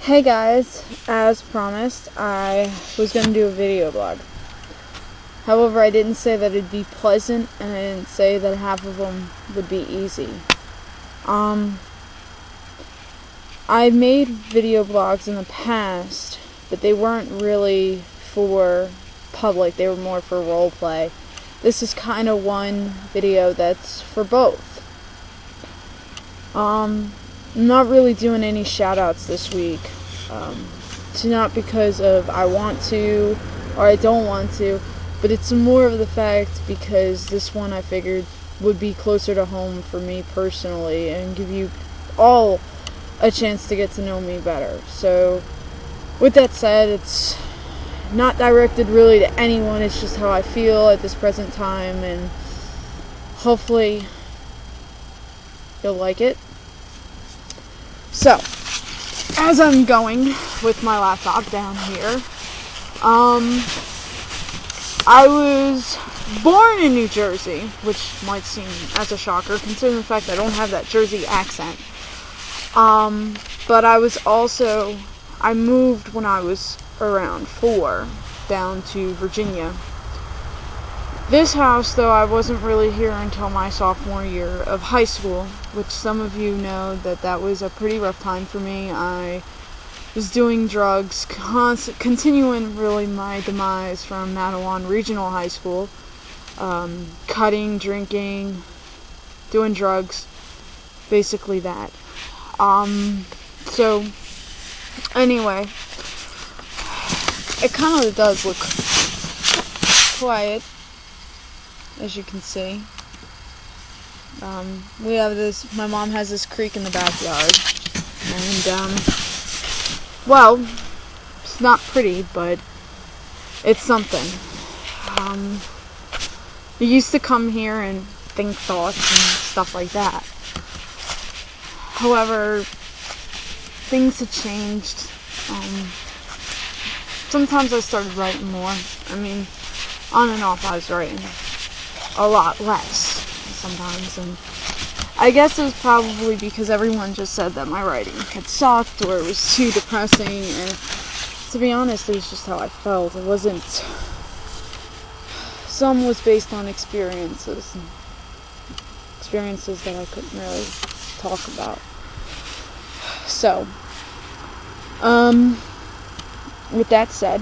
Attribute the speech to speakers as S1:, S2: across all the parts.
S1: Hey guys, as promised, I was going to do a video blog. However, I didn't say that it'd be pleasant, and I didn't say that half of them would be easy. I made video blogs in the past, but they weren't really for public, they were more for roleplay. This is kind of one video that's for both. I'm not really doing any shoutouts this week. It's not because of I want to or I don't want to, but it's more of the fact because this one I figured would be closer to home for me personally and give you all a chance to get to know me better. So with that said, it's not directed really to anyone, it's just how I feel at this present time, and hopefully you'll like it. So, as I'm going with my laptop down here, I was born in New Jersey, which might seem as a shocker considering the fact I don't have that Jersey accent. But I moved when I was around 4 down to Virginia. This house, though, I wasn't really here until my sophomore year of high school, which some of you know that was a pretty rough time for me. I was doing drugs, continuing really my demise from Mattawan Regional High School, cutting, drinking, doing drugs, basically that. So, anyway, it kind of does look quiet, as you can see. We have my mom has this creek in the backyard, and, well, it's not pretty, but it's something. I used to come here and think thoughts and stuff like that. However, things have changed. Sometimes I started writing more. I mean, on and off I was writing a lot less sometimes, and I guess it was probably because everyone just said that my writing had sucked or it was too depressing, and to be honest, it was just how I felt. It wasn't... Some was based on experiences that I couldn't really talk about. So, with that said,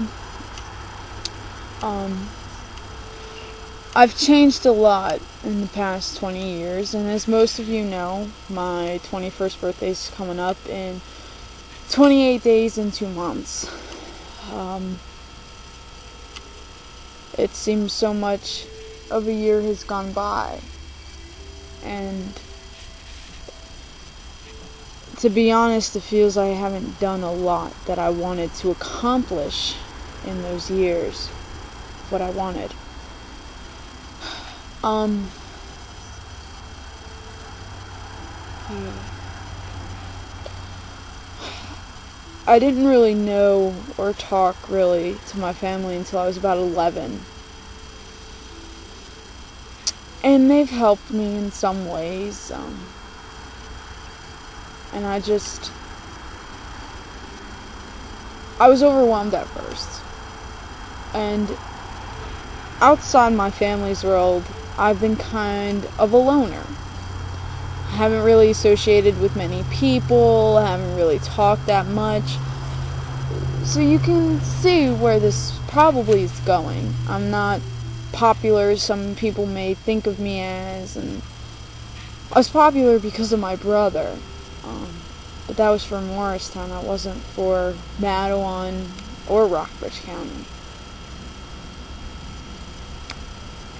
S1: I've changed a lot in the past 20 years, and as most of you know, my 21st birthday is coming up in 28 days and 2 months. It seems so much of a year has gone by, and to be honest, it feels like I haven't done a lot that I wanted to accomplish in those years, what I wanted. I didn't really know or talk really to my family until I was about 11. And they've helped me in some ways. And I was overwhelmed at first. And outside my family's world, I've been kind of a loner. I haven't really associated with many people, I haven't really talked that much. So you can see where this probably is going. I'm not popular as some people may think of me as, and I was popular because of my brother. But that was for Morristown, that wasn't for Mattawan or Rockbridge County.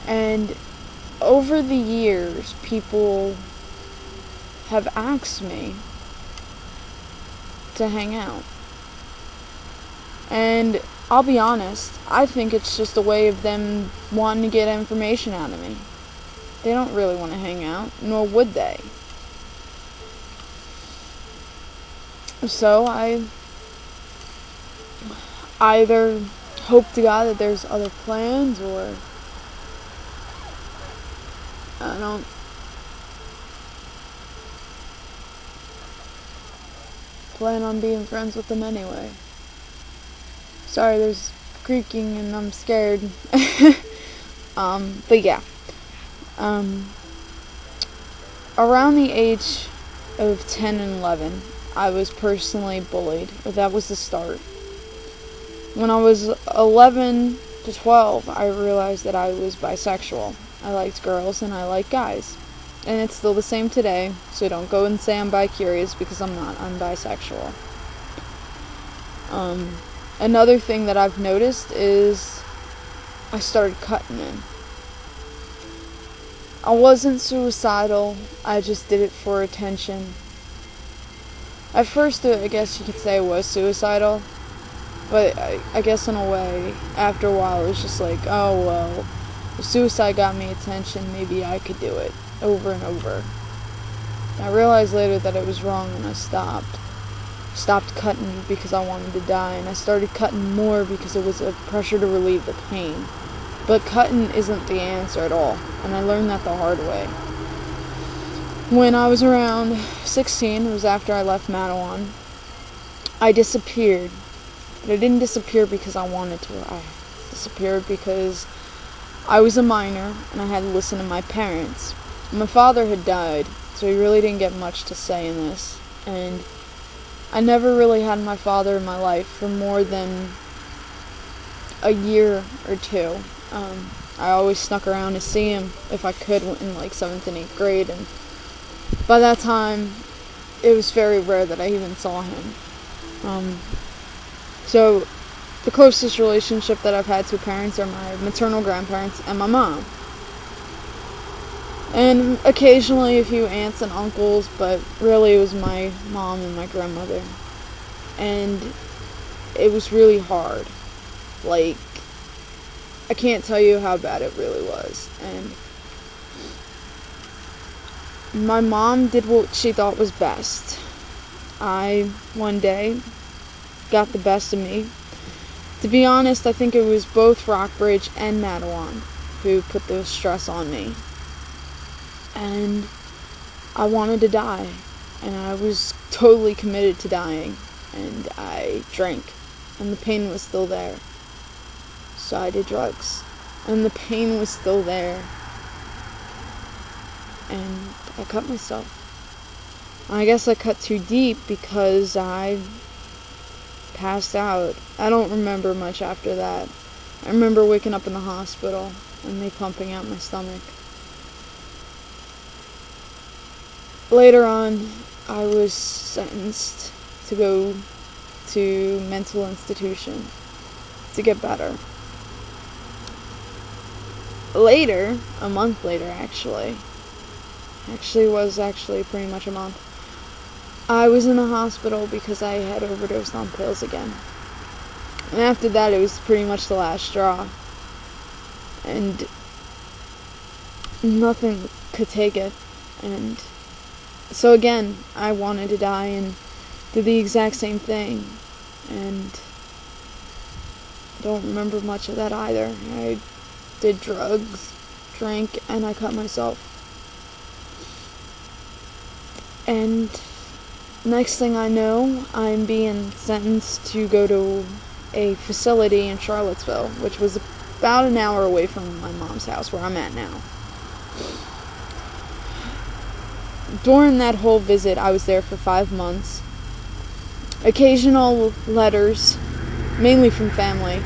S1: And over the years, people have asked me to hang out. And I'll be honest, I think it's just a way of them wanting to get information out of me. They don't really want to hang out, nor would they. So I either hope to God that there's other plans, or I don't plan on being friends with them anyway. Sorry, there's creaking and I'm scared. But yeah. Around the age of 10 and 11, I was personally bullied. That was the start. When I was 11 to 12, I realized that I was bisexual. I liked girls and I liked guys. And it's still the same today, so don't go and say I'm bi-curious, because I'm not. I'm bisexual. Another thing that I've noticed is I started cutting in. I wasn't suicidal, I just did it for attention. At first, I guess you could say I was suicidal, but I guess in a way, after a while, it was just like, oh well, if suicide got me attention, maybe I could do it, over and over. I realized later that it was wrong and I stopped cutting because I wanted to die, and I started cutting more because it was a pressure to relieve the pain. But cutting isn't the answer at all, and I learned that the hard way. When I was around 16, it was after I left Madawan, I disappeared. But I didn't disappear because I wanted to. I disappeared because I was a minor, and I had to listen to my parents. My father had died, so he really didn't get much to say in this, and I never really had my father in my life for more than a year or two. I always snuck around to see him if I could in like 7th and 8th grade, and by that time it was very rare that I even saw him. So the closest relationship that I've had to parents are my maternal grandparents and my mom. And occasionally a few aunts and uncles, but really it was my mom and my grandmother. And it was really hard. Like, I can't tell you how bad it really was. And my mom did what she thought was best. I, one day, got the best of me. To be honest, I think it was both Rockbridge and Madawan who put the stress on me. And I wanted to die. And I was totally committed to dying. And I drank. And the pain was still there. So I did drugs. And the pain was still there. And I cut myself. I guess I cut too deep because I passed out. I don't remember much after that. I remember waking up in the hospital and they pumping out my stomach. Later on, I was sentenced to go to mental institution to get better. Later, a month later actually was pretty much a month, I was in the hospital because I had overdosed on pills again. And after that, it was pretty much the last straw. And nothing could take it. And so again, I wanted to die and did the exact same thing. And I don't remember much of that either. I did drugs, drank, and I cut myself. And next thing I know, I'm being sentenced to go to a facility in Charlottesville, which was about an hour away from my mom's house, where I'm at now. During that whole visit, I was there for 5 months. Occasional letters, mainly from family.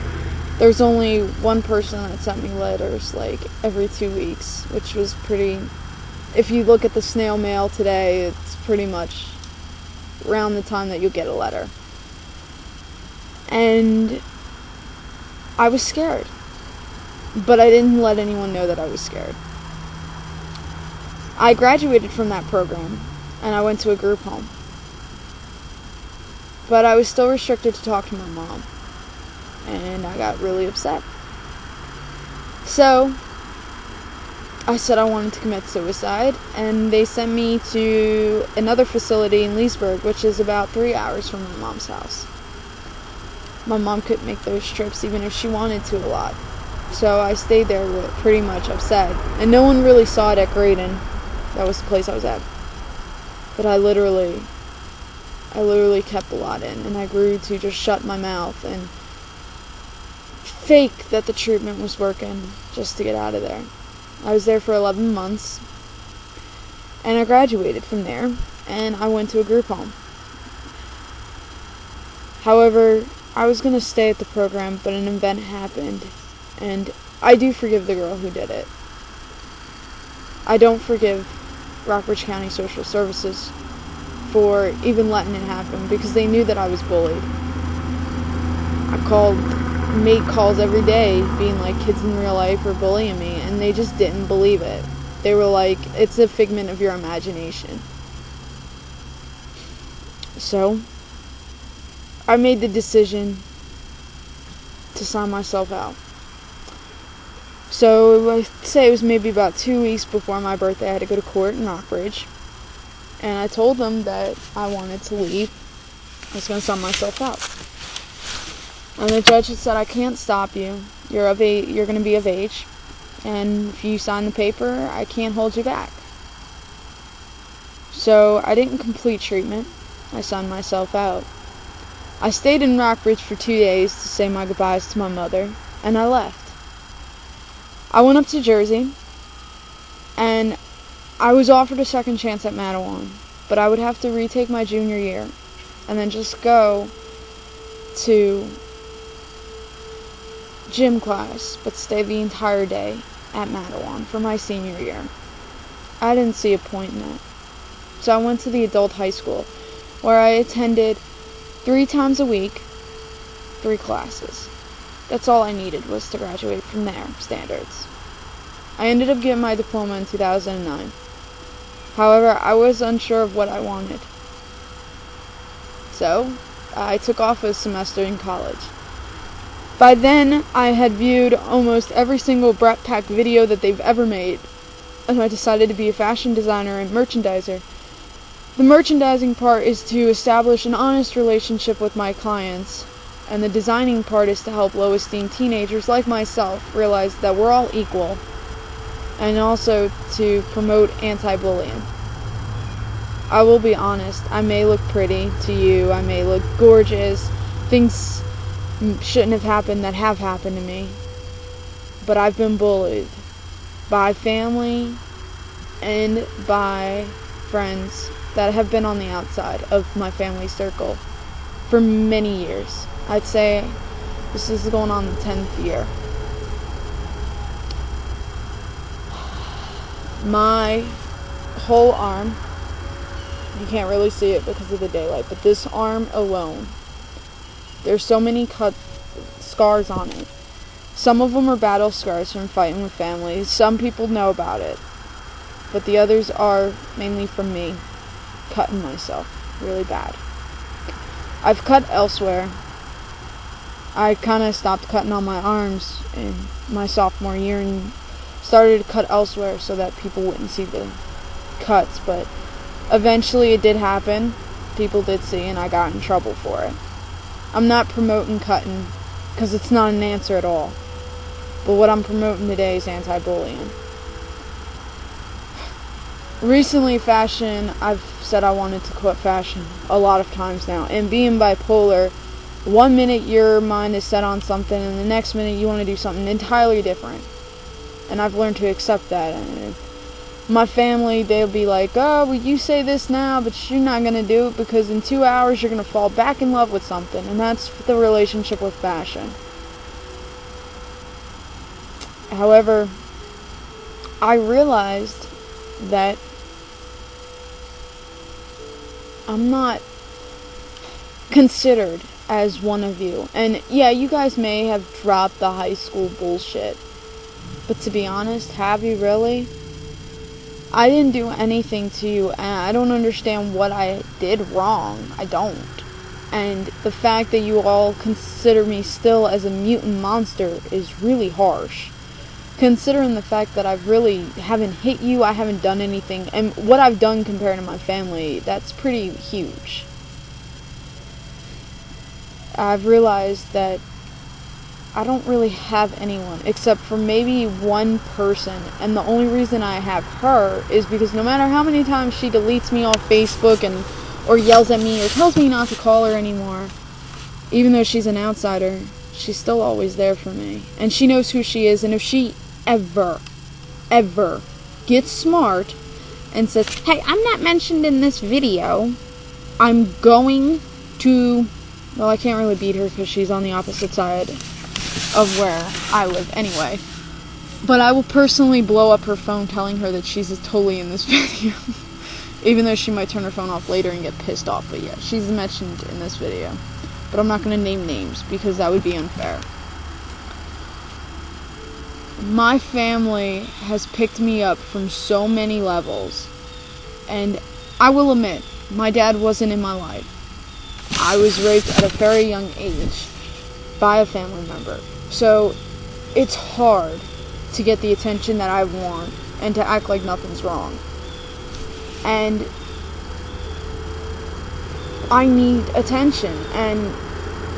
S1: There's only one person that sent me letters, like, every 2 weeks, which was pretty... If you look at the snail mail today, it's pretty much around the time that you'll get a letter. And I was scared. But I didn't let anyone know that I was scared. I graduated from that program, and I went to a group home. But I was still restricted to talk to my mom. And I got really upset. So I said I wanted to commit suicide, and they sent me to another facility in Leesburg, which is about 3 hours from my mom's house. My mom couldn't make those trips even if she wanted to a lot. So I stayed there pretty much upset. And no one really saw it at Graydon. That was the place I was at. But I literally I literally kept a lot in, and I grew to just shut my mouth and fake that the treatment was working just to get out of there. I was there for 11 months, and I graduated from there, and I went to a group home. However, I was going to stay at the program, but an event happened, and I do forgive the girl who did it. I don't forgive Rockbridge County Social Services for even letting it happen, because they knew that I was bullied. I made calls every day being like, kids in real life are bullying me, and they just didn't believe it. They were like, it's a figment of your imagination. So I made the decision to sign myself out. So I'd say it was maybe about 2 weeks before my birthday. I had to go to court in Rockbridge, and I told them that I wanted to leave. I was going to sign myself out. And the judge had said, I can't stop you. You're going to be of age. And if you sign the paper, I can't hold you back. So I didn't complete treatment. I signed myself out. I stayed in Rockbridge for 2 days to say my goodbyes to my mother, and I left. I went up to Jersey, and I was offered a second chance at Mattawan, but I would have to retake my junior year, and then just go to gym class, but stay the entire day at Mattawan for my senior year. I didn't see a point in that. So I went to the adult high school, where I attended 3 times a week, 3 classes. That's all I needed was to graduate from their standards. I ended up getting my diploma in 2009. However, I was unsure of what I wanted. So I took off a semester in college. By then, I had viewed almost every single Brat Pack video that they've ever made, and I decided to be a fashion designer and merchandiser. The merchandising part is to establish an honest relationship with my clients, and the designing part is to help low-esteem teenagers like myself realize that we're all equal, and also to promote anti-bullying. I will be honest, I may look pretty to you, I may look gorgeous, things shouldn't have happened that have happened to me, but I've been bullied by family and by friends that have been on the outside of my family circle for many years. I'd say this is going on the 10th year. My whole arm, you can't really see it because of the daylight, but this arm alone, there's so many scars on it. Some of them are battle scars from fighting with family. Some people know about it, but the others are mainly from me cutting myself really bad. I've cut elsewhere. I kind of stopped cutting on my arms in my sophomore year and started to cut elsewhere so that people wouldn't see the cuts, but eventually it did happen. People did see, and I got in trouble for it. I'm not promoting cutting because it's not an answer at all, but what I'm promoting today is anti-bullying. Recently, fashion, I've said I wanted to quit fashion a lot of times now, and being bipolar, 1 minute your mind is set on something and the next minute you want to do something entirely different, and I've learned to accept that. And my family, they'll be like, oh, well, you say this now, but you're not going to do it because in 2 hours you're going to fall back in love with something, and that's the relationship with fashion. However, I realized that I'm not considered as one of you. And yeah, you guys may have dropped the high school bullshit, but to be honest, have you really? I didn't do anything to you, and I don't understand what I did wrong. I don't. And the fact that you all consider me still as a mutant monster is really harsh, considering the fact that I really haven't hit you, I haven't done anything, and what I've done compared to my family, that's pretty huge. I've realized that I don't really have anyone, except for maybe one person, and the only reason I have her is because no matter how many times she deletes me off Facebook and or yells at me or tells me not to call her anymore, even though she's an outsider, she's still always there for me. And she knows who she is, and if she ever gets smart and says, hey, I'm not mentioned in this video, I'm going to, well, I can't really beat her because she's on the opposite side of where I live anyway. But I will personally blow up her phone telling her that she's totally in this video. Even though she might turn her phone off later and get pissed off. But yeah, she's mentioned in this video. But I'm not going to name names because that would be unfair. My family has picked me up from so many levels. And I will admit, my dad wasn't in my life. I was raped at a very young age by a family member. So it's hard to get the attention that I want and to act like nothing's wrong. And I need attention, and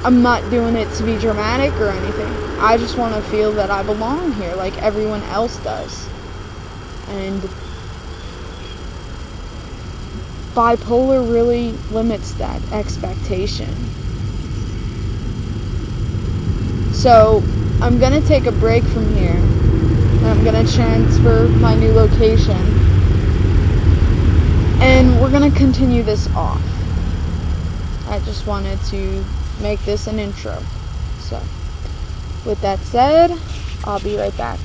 S1: I'm not doing it to be dramatic or anything. I just want to feel that I belong here like everyone else does. And bipolar really limits that expectation. So I'm going to take a break from here, and I'm going to transfer my new location, and we're going to continue this off. I just wanted to make this an intro. So, with that said, I'll be right back.